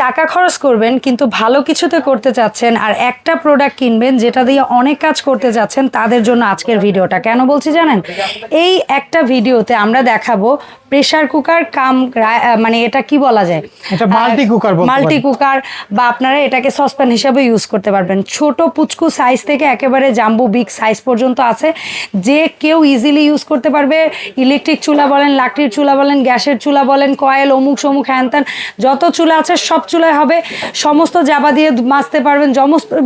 টাকা খরচ করবেন কিন্তু ভালো কিছুতে করতে চাচ্ছেন আর একটা প্রোডাক্ট কিনবেন যেটা দিয়ে অনেক কাজ করতে যাচ্ছেন, তাদের জন্য আজকের ভিডিওটা। কেন বলছি জানেন? এই একটা ভিডিওতে আমরা দেখাবো প্রেসার কুকার কাম, মানে এটা কি বলা যায়, এটা মাল্টি কুকার বা আপনারা এটাকে সসপ্যান হিসেবে ইউজ করতে পারবেন। ছোট পুচকু সাইজ থেকে একেবারে জাম্বো বিগ সাইজ পর্যন্ত আছে, যে কেউ ইজিলি ইউজ করতে পারবে। ইলেকট্রিক চুলা বলেন, লাকড়ির চুলা বলেন, গ্যাসের চুলা বলেন, কয়েল অমুক সমুক হ্যান ত্যান যত চুলা আছে সব চুলায় হবে। সমস্ত জাবা দিয়ে মাজতে পারবেন,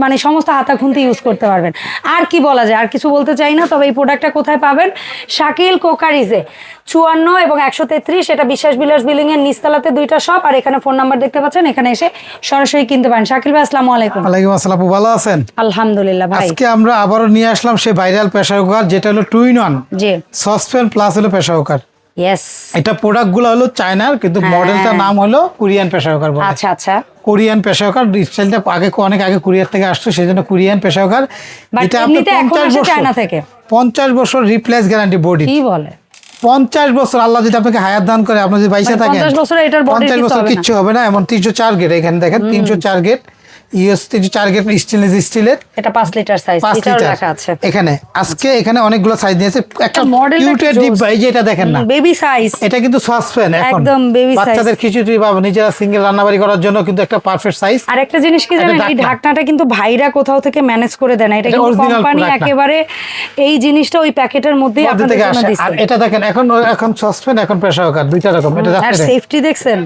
মানে সমস্ত হাতা খুন্তি ইউজ করতে পারবেন। আর কি বলা যায়, আর কিছু বলতে চাই না। তবে এই প্রোডাক্টটা কোথায় পাবেন? শাকিল কোকারিজে 54 এবং 133, এটা বিশ্বাস বিলাস বিল্ডিং এর নিচতলাতে দুইটা শপ। আর এখানে ফোন নাম্বার দেখতে পাচ্ছেন, এখানে এসে সরাসরি কিনতে পারেন। শাকিল ভাই আসসালামু আলাইকুম। ওয়ালাইকুম আসসালাম, ভালো আছেন? আলহামদুলিল্লাহ ভাই। আজকে আমরা আবারও নিয়ে আসলাম সেই ভাইরাল প্রেসার কুকার, যেটা হলো 2 in 1 জি সসপ্যান প্লাস হলো প্রেসার কুকার। ইয়েস, এটা প্রোডাক্ট গুলো হলো চায়নার, কিন্তু মডেলটার নাম হলো কোরিয়ান প্রেসার কুকার বলে। আচ্ছা আচ্ছা, কোরিয়ান প্রেসার কুকার স্টাইলটা অনেক আগে কোরিয়ার থেকে আসছে, সেজন্য কোরিয়ান প্রেসার কুকার। এটা আপনি 50 বছর চায়না থেকে 50 বছর রিপ্লেস গ্যারান্টি বডি। কি বলে? 50 বছর আল্লাহ যদি আপনাকে হায়াত দান করে, আপনি যদি বাইসে থাকেন 50 বছর এটার বডি 50 বছর কিচ্ছু হবে না। এমন 304 গেট, এখানে দেখেন 304 গেট, ইউএস 304 গেট স্টেনলেস স্টিলের। এটা 5 লিটার সাইজ, এটাও লেখা আছে এখানে। আজকে এখানে অনেকগুলো সাইজ নিয়েছে, একটা কিউটের ডিব্বা, এই যে এটা দেখেন না, বেবি সাইজ। এটা কিন্তু সসপ্যান, এখন একদম বেবি সাইজ, বাচ্চাদের খিচুড়ি বা নিজেরা সিঙ্গেল রান্নাবাড়ি করার জন্য কিন্তু একটা পারফেক্ট সাইজ। আর একটা জিনিস কি জানেন, এই ঢাকনাটা কিন্তু ভাইরা কোথাও থেকে ম্যানেজ করে দেন, এটা কিন্তু কোম্পানি একেবারে এই জিনিসটা ওই প্যাকেটের মধ্যেই আপনাদের জন্য দিছে। আর এটা দেখেন, এখন সসপ্যান, এখন প্রেসার কুকার, দুইটা রকম। এটা আর সেফটি দেখছেন,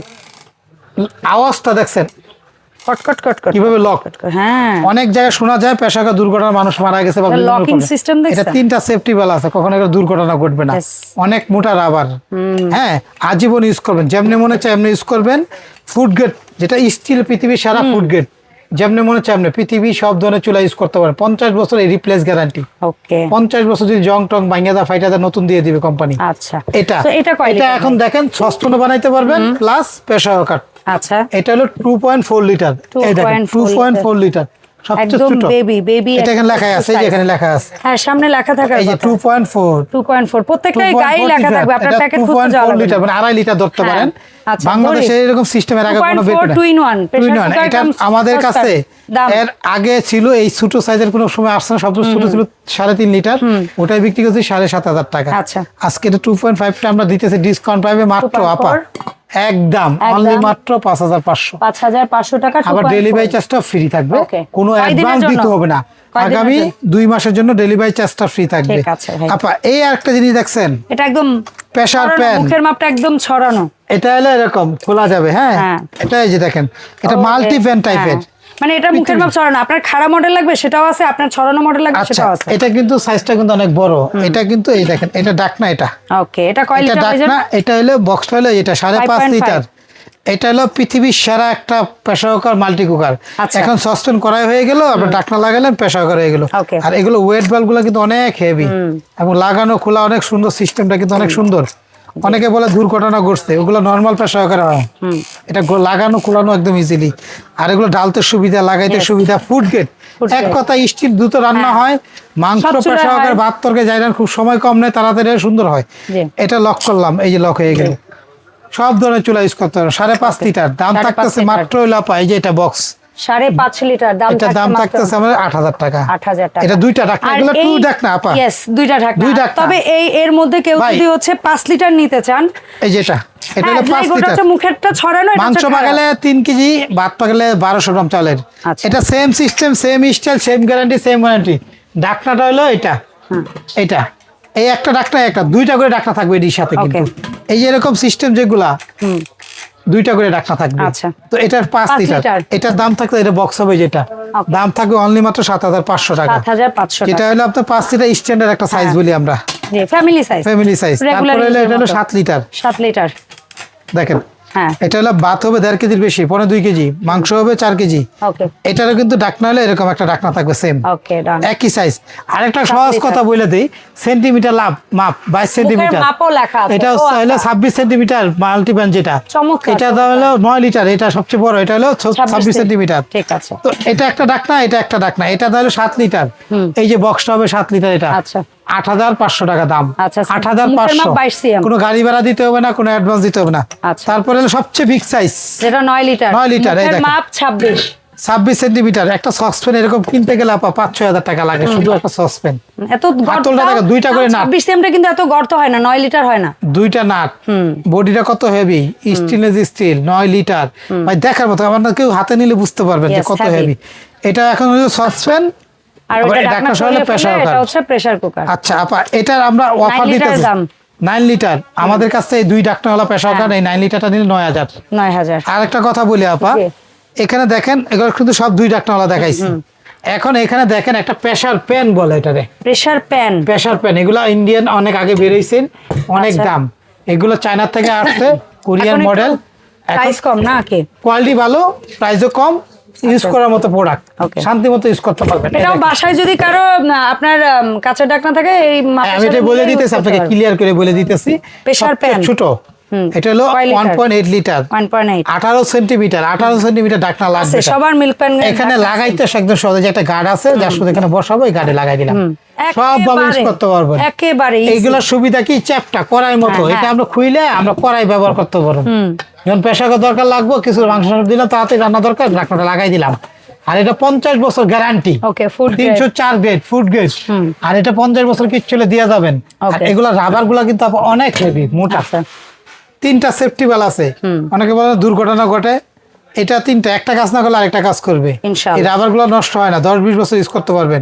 আওয়াজটা দেখছেন কটকট কটকট কিভাবে লক। হ্যাঁ, অনেক জায়গায় শোনা যায় প্রেসার কুকার দুর্ঘটনায় মানুষ মারা গেছে বা লকিং সিস্টেম দেখছেন। এটা 3টা সেফটি বেল আছে, কখনো একটা দুর্ঘটনা ঘটবে না। অনেক মোটা রাবার, হ্যাঁ, আজীবন ইউজ করবেন, যেমনি মনে চায় এমনি ইউজ করবেন। ফুড গ্রেড, যেটা স্টিল, পৃথিবীর সারা ফুড গ্রেড, যেমনি মনে চায় এমনি পৃথিবী সব ধরনের চুলা ইউজ করতে পারেন। 50 বছর এই রিপ্লেস গ্যারান্টি। ওকে, 50 বছর যদি জং টং ভাঙিয়ে দা ফাইটা দা নতুন দিয়ে দিবে কোম্পানি। আচ্ছা, এটা এটা এখন দেখেন সসপ্যানও বানাইতে পারবেন প্লাস প্রেসার কুকার। আচ্ছা, এটা হলো 2.4 লিটার। এই দেখেন 2.4 লিটার, সবচেয়ে ছোট বেবি। এটা এখানে লেখা আছে, যে এখানে লেখা আছে, হ্যাঁ সামনে লেখা থাকার এই যে কথা 2.4 প্রত্যেকটাই গায়ে লেখা থাকবে। আপনার প্যাকেট খুঁজতে যাওয়া লাগবে না। লিটার মানে 2.5 লিটার ধরতে পারেন। আচ্ছা, বাংলাদেশে এরকম সিস্টেমের আগে কোনো বের না। 2 in 1 এটা আমাদের কাছে এর আগে ছিল এই ছোট সাইজের, কোনো সময় আসছে না, সবচেয়ে ছোট ছিল 3.5 লিটার, ওটাই বিক্রি করছি 7,500 টাকা। আচ্ছা, আজকে এটা 2.5টা আমরা দিতেছি ডিসকাউন্ট পাবে মাত্র আপা একদম অনলি মাত্র 5,500 টাকা। আবার ডেলিভারি চার্জটা ফ্রি থাকবে, কোনো অ্যাডভান্স দিতে হবে না। আগামী 2 মাসের জন্য ডেলিভারি চার্জটা ফ্রি থাকবে। আপা এই আরেকটা জিনিস দেখছেন, এটা একদম প্রেসার প্যান, মুখের মাপটা একদম ছড়ানো। এটা হলো এরকম খোলা যাবে। হ্যাঁ, এটা এই যে দেখেন, এটা মাল্টি প্যান টাইপের, মানে এটা মুখের মাপ ছড়ানো। আপনার খাড়া মডেল লাগবে সেটাও আছে, আপনার ছড়ানো মডেল লাগবে সেটাও আছে। এটা কিন্তু সাইজটা কিন্তু অনেক বড়। এটা কিন্তু এই দেখেন, এটা ডাকনা, এটা ওকে, এটা কয় লিটার ডাকনা, এটা হলো বক্সটা হলো এটা 5.5 লিটার। এটা হলো পৃথিবীর সেরা একটা প্রেসার কুকার, মাল্টি কুকার। এখন সসপ্যান করাই হয়ে গেল, আপনার ডাকনা লাগালেন, প্রেসার কুকার হয়ে গেল। আর এগুলো ওয়েট বাল্ব গুলো কিন্তু অনেক হেভি, এবং লাগানো খোলা অনেক সুন্দর, সিস্টেমটা কিন্তু অনেক সুন্দর। অনেকে বলে দুর্ঘটনা ঘটছে, ওগুলো নর্মাল প্রেসার কুকার হয়, এটা লাগানো খোলানো একদম ইজিলি। আর এগুলো ডালতে সুবিধা, লাগাইতে সুবিধা। ফুড গ্রেড, এক কথা স্টিল, দ্রুত রান্না হয়, মাংস প্রেসার কুকার, ভাত তরকারি যাই রান, খুব সময় কম নেয়, তাড়াতাড়ি সুন্দর হয়। এটা লক করলাম, এই যে লক হয়ে গেল। সব ধরনের চুলা ইউজ করতে পারো। 5.5 লিটার, দাম থাকতেছে মাত্র হইলো আপা, এই যে এটা বক্স 5.5 লিটার, দাম থাকতেছে আমার 8,000 টাকা। 8,000 টাকা। এটা দুইটা ঢাকনা, এগুলো টু ঢাকনা আপা। यस, দুইটা ঢাকনা। তবে এর মধ্যে কেউ যদি হচ্ছে 5 লিটার নিতে চান, এই যেটা, এটা হলো 5 লিটার। এটা মুখেরটা ছড়ানো, এটা মাংস পাকালে 3 কেজি, ভাত পাকালে 1200 গ্রাম চালের। এটা same system, same style, same guarantee, same warranty. ঢাকনাটা হলো এটা, এটা এই একটা ঢাকনা, একটা দুইটা করে ঢাকনা থাকবে এর সাথে। কিন্তু এই যে এরকম সিস্টেম যেগুলা, দুইটা করে ঢাকনা থাকবে। তো এটার 5 লিটার, এটার দাম থাকবে, এটা বক্স হবে, যেটা দাম থাকবে অনলি মাত্র 7,500 টাকা। 7,500 এটা হলো আপনার 5 লিটার স্ট্যান্ডার্ড একটা সাইজ বলি আমরা, ফ্যামিলি সাইজ। তারপরে হলো এটা হলো 7 লিটার। 7 লিটার দেখেন, এটা হলো ভাত হবে 1.5 কেজির বেশি, 2.5 কেজি, মাংস হবে 4 কেজি। এটারও কিন্তু ঢাকনা হলে এরকম একটা ঢাকনা থাকবে, সেম একই সাইজ। আরেকটা সহজ কথা বলে দেই, সেন্টিমিটার মাপ 22 সেন্টিমিটার, এটা হলো 26 সেন্টিমিটার মাল্টি প্যান, যেটা এটা হলো 9 লিটার, এটা সবচেয়ে বড়, এটা হলো 26 সেন্টিমিটার। তো এটা একটা ঢাকনা, এটা একটা ঢাকনা, এটা হলো 7 লিটার, এই যে বক্সটা হবে 7 লিটার। এটা 8,500 টাকা দাম। আচ্ছা, 8,500। 22 cm। কোনো গাড়ি ভাড়া দিতে হবে না, কোনো অ্যাডভান্স দিতে হবে না। আচ্ছা। তারপরে হলো সবচেয়ে বিগ সাইজ, যেটা 9 লিটার। 9 লিটার, এই দেখেন মাপ 26 সেন্টিমিটার। একটা সসপ্যান এরকম কিনতে গেলে আপা 5-6 হাজার টাকা লাগে শুধু একটা সসপ্যান। এত গর্ত টাকা, দুইটা করে নাট। 26 সিএমটা কিন্তু এত গর্ত হয় না, 9 লিটার হয় না। দুইটা নাট, বডিটা কত হেভি, স্টেনলেস স্টিল, 9 লিটার। ভাই দেখার মতো, আমার না কেউ হাতে নিলে বুঝতে পারবেন যে কত হেভি। এটা এখন হলো সসপ্যান, আর ওটা ঢাকনা সরিয়ে ফেলে, এটা হচ্ছে প্রেসার কুকার। আচ্ছা আপা, এটার আমরা অফার দিতেছি 9 লিটার। আমাদের কাছে এই 2 ঢাকনাওয়ালা প্রেসার কুকার, এই 9 লিটারটা নিলে 9,000। আরেকটা কথা বলি আপা, এখানে দেখেন এগুলো কিন্তু সব 2 ঢাকনাওয়ালা দেখাইছি। এখন এখানে দেখেন একটা প্রেসার প্যান বলে এটারে, প্রেসার প্যান। এগুলো ইন্ডিয়ান অনেক আগে বেরিয়েছেন, অনেক দাম। এগুলো চায়না থেকে আসছে, কোরিয়ান মডেল। প্রাইস কম না, কি কোয়ালিটি ভালো, প্রাইসও কম, ইউজ করার মতো প্রোডাক্ট, শান্তি মতো ইউজ করতে পারবেন। এটাও বাসায় যদি কারো আপনার কাঁচের ঢাকনা থাকে, এই আমি এটা বলে দিতেছি আপনাকে, ক্লিয়ার করে বলে দিতেছি। প্রেসার প্যান ছোট, এটা হলো 1.8 লিটার, 18 সেন্টিমিটার। 18 সেন্টিমিটার ঢাকনা লাগবে সবার মিল্ক প্যান। এখানে লাগাইতে একদম সহজ, যে একটা গার্ড আছে, যার সাথে এখানে বসাবো, এই গার্ডে লাগাই দিলাম, সব ভাবে ইউজ করতে পারবেন একেবারে। এইগুলোর সুবিধা কি, চ্যাপটা কড়াই মতো, এটা আমরা খুইলে আমরা কড়াই ব্যবহার করতে পারবো। যখন প্রেসার দরকার লাগবে, কিছু মাংস দিলাম, তাড়াতাড়ি রান্না দরকার, ঢাকনাটা লাগাই দিলাম। আর এটা 50 বছর গ্যারান্টি, 304 গ্রেড, ফুড গ্রেড। আর এটা 50 বছর কিচ্ছু চলে দিয়ে যাবেন। আর এগুলা রাবার গুলা কিন্তু অনেক হেভি, মোটা। 3টা সেফটি বেল আছে, অনেকে বলে দুর্ঘটনা ঘটে, এটা 3টা, একটা কাজ না করলে আরেকটা কাজ করবে। এই রাবার গুলো নষ্ট হয় না, 10-20 বছর ইউজ করতে পারবেন।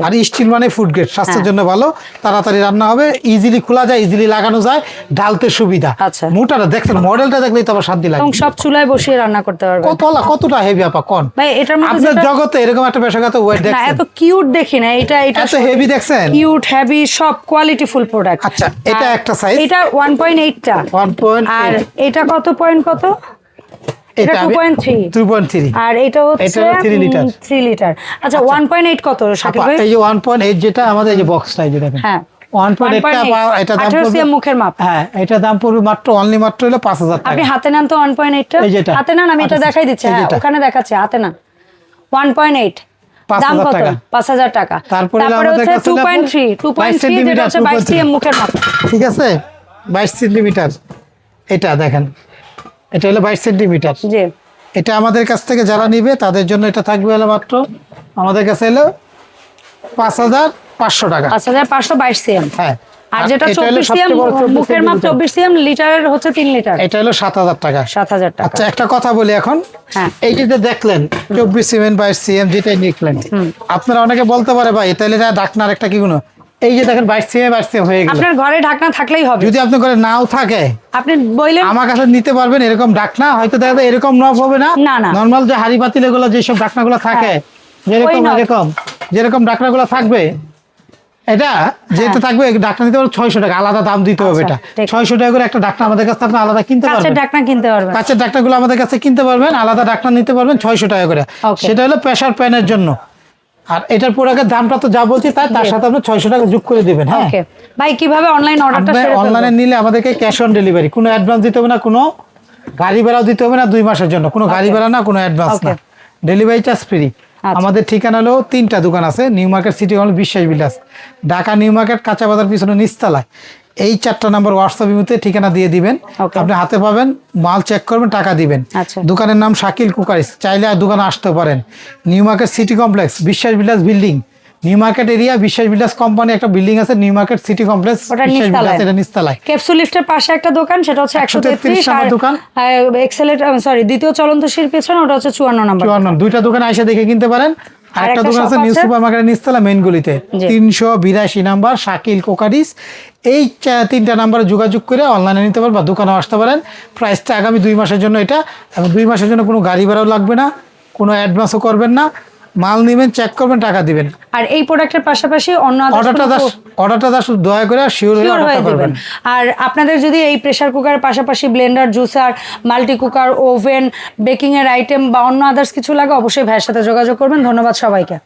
আর স্টিল মানে ফুড গ্রেড, স্বাস্থ্যের জন্য ভালো, তাড়াতাড়ি রান্না হবে, ইজিলি খোলা যায়, ইজিলি লাগানো যায়, ঢালতে সুবিধা। মোটাটা দেখেন, মডেলটা দেখলেই তো আবার শান্তি লাগে। সব চুলায় বসিয়ে রান্না করতে পারবেন। কতটা হেভি আপা কোন ভাই, এটার মধ্যে আপনার জগতে এরকম একটা পেশাগত ওয়েট দেখছেন? এত কিউট দেখি না, এটা এত হেভি দেখছেন? কিউট, হেভি, সব কোয়ালিটি ফুল প্রোডাক্ট। আচ্ছা, এটা একটা সাইজ, এটা 1.8 টা, 1.8। আর এটা কত পয়েন্ট, কত? এটা 2.3। আর এটা হচ্ছে 3 লিটার। আচ্ছা, 1.8 কত শাকিব ভাই? এই যে 1.8 যেটা আমাদের এই যে বক্সটা, এই যে দেখেন, হ্যাঁ 1.8 এটা দাম পড়বে, মুখের মাপ। হ্যাঁ, এটা দাম পড়বে মাত্র হলো 5,000 টাকা। আপনি হাতে নেন তো 1.8 টা, হাতে নেন, আমি এটা দেখাই দিচ্ছি। হ্যাঁ, ওখানে দেখাচ্ছে, হাতে নেন। 1.8 দাম কত? 5,000 টাকা। তারপরে আমাদের কাছে 2.3 যেটা হচ্ছে 22 সিএম মুখের মাপ। ঠিক আছে, 22 সেন্টিমিটার। এটা দেখেন, এটা হলো 22 সেন্টিমিটার। জি, এটা আমাদের কাছ থেকে যারা নিবে তাদের জন্য এটা থাকবে হলো মাত্র আমাদের কাছে হলো 5,500 টাকা। 5,500, 22 সিএম। হ্যাঁ, আর যেটা 24 সিএম মুখের মাপ, 24 সিএম লিটারের হচ্ছে 3 লিটার, এটা হলো 7,000 টাকা। 7,000 টাকা। আচ্ছা, একটা কথা বলি এখন, এই যে দেখলেন 24 সিএম 22 সিএম যেটাই নিলেন, আপনারা অনেকে বলতে পারে ভাই তাহলে এটা ঢাকনার একটা কি গুণ, এই যে দেখেন 22 সিএম হয়ে গেল। আপনার ঘরে ঢাকনা থাকলেই হবে, যদি আপনার ঘরে নাও থাকে আপনি বললেন আমার কাছে নিতে পারবেন। এরকম ঢাকনা হয়তো দেখা যায় এরকম নব হবে না, নরমাল যে হাড়ি পাতিল এগুলো যেসব ঢাকনাগুলো থাকে, যেরকম ঢাকনাগুলো থাকবে, এটা যেটা থাকবে ঢাকনা নিতে পারবে 600 টাকা, আলাদা দাম দিতে হবে। এটা 600 টাকা করে একটা ঢাকনা আমাদের কাছে আপনি আলাদা কিনতে পারবেন। কাঁচের ঢাকনাগুলো আমাদের কাছে কিনতে পারবেন, আলাদা ঢাকনা নিতে পারবেন 600 টাকা করে। সেটা হলো প্রেসার প্যানের জন্য। আর এটার প্রোডাক্টের দামটা তো যা বলছি তার সাথে আপনি 600 টাকা যোগ করে দিবেন। হ্যাঁ ভাই, কিভাবে অনলাইন অর্ডারটা সেরে ফেলবেন? অনলাইনে নিলে আমাদেরকে ক্যাশ অন ডেলিভারি, কোনো অ্যাডভান্স দিতে হবে না, কোনো গাড়ি ভাড়াও দিতে হবে না 2 মাসের জন্য, কোনো গাড়ি ভাড়া না, কোনো অ্যাডভান্স না, ডেলিভারি চার্জ ফ্রি। আমাদের ঠিকানা হলো 3টা দোকান আছে, নিউ মার্কেট সিটি হল, বিশ্বাস বিলাস, ঢাকা নিউ মার্কেট, কাঁচা বাজার পিছনে নিচতলায়। এই 4টা নাম্বার হোয়াটসঅ্যাপ ইমোতে ঠিকানা দিয়ে দিবেন, আপনি হাতে পাবেন, মাল চেক করবেন, টাকা দিবেন। দোকানের নাম শাকিল কুকারিস, চাইলে আর দোকানে আসতে পারেন। নিউ মার্কেট সিটি কমপ্লেক্স, বিশ্বাস বিলাস বিল্ডিং, নিউ মার্কেট এরিয়া, বিশ্বাস বিলাস কোম্পানি একটা বিল্ডিং আছে, নিউ মার্কেট সিটি কমপ্লেক্স, বিশ্বাস বিলাস, এটা নিচতলায়। ক্যাপসুল লিফটের পাশে একটা দোকান, সেটা হচ্ছে 133 নম্বর দোকান, দ্বিতীয় চলন্তশীল পেছনে, ওটা হচ্ছে 54 নম্বর। 54, 2টা দোকানে এসে দেখে কিনতে পারেন। আরেকটা দোকান আছে নিউ সুপার মার্কেটের নিচতলা মেইন গলিতে, 382 নাম্বার শাকিল কোকারিস। এই 3টা নাম্বারে যোগাযোগ করে অনলাইনে নিতে পারেন বা দোকানে আসতে পারেন। প্রাইসটা আগামী 2 মাসের জন্য এটা, এবং 2 মাসের জন্য কোনো গাড়ি ভাড়াও লাগবে না, কোনো অ্যাডভান্সও করবেন না, মাল নেবেন, চেক করবেন, টাকা দিবেন। আর এই প্রোডাক্টের পাশাপাশি অন্য অর্ডারটা দয়া করে শিওর হয়ে করবেন। আর আপনাদের যদি এই প্রেসার কুকারের পাশাপাশি Blender, juicer, multi cooker, oven, baking এর আইটেম বা অন্য আদার্স কিছু লাগে, অবশ্যই ভাইয়ের সাথে যোগাযোগ করবেন। ধন্যবাদ সবাইকে।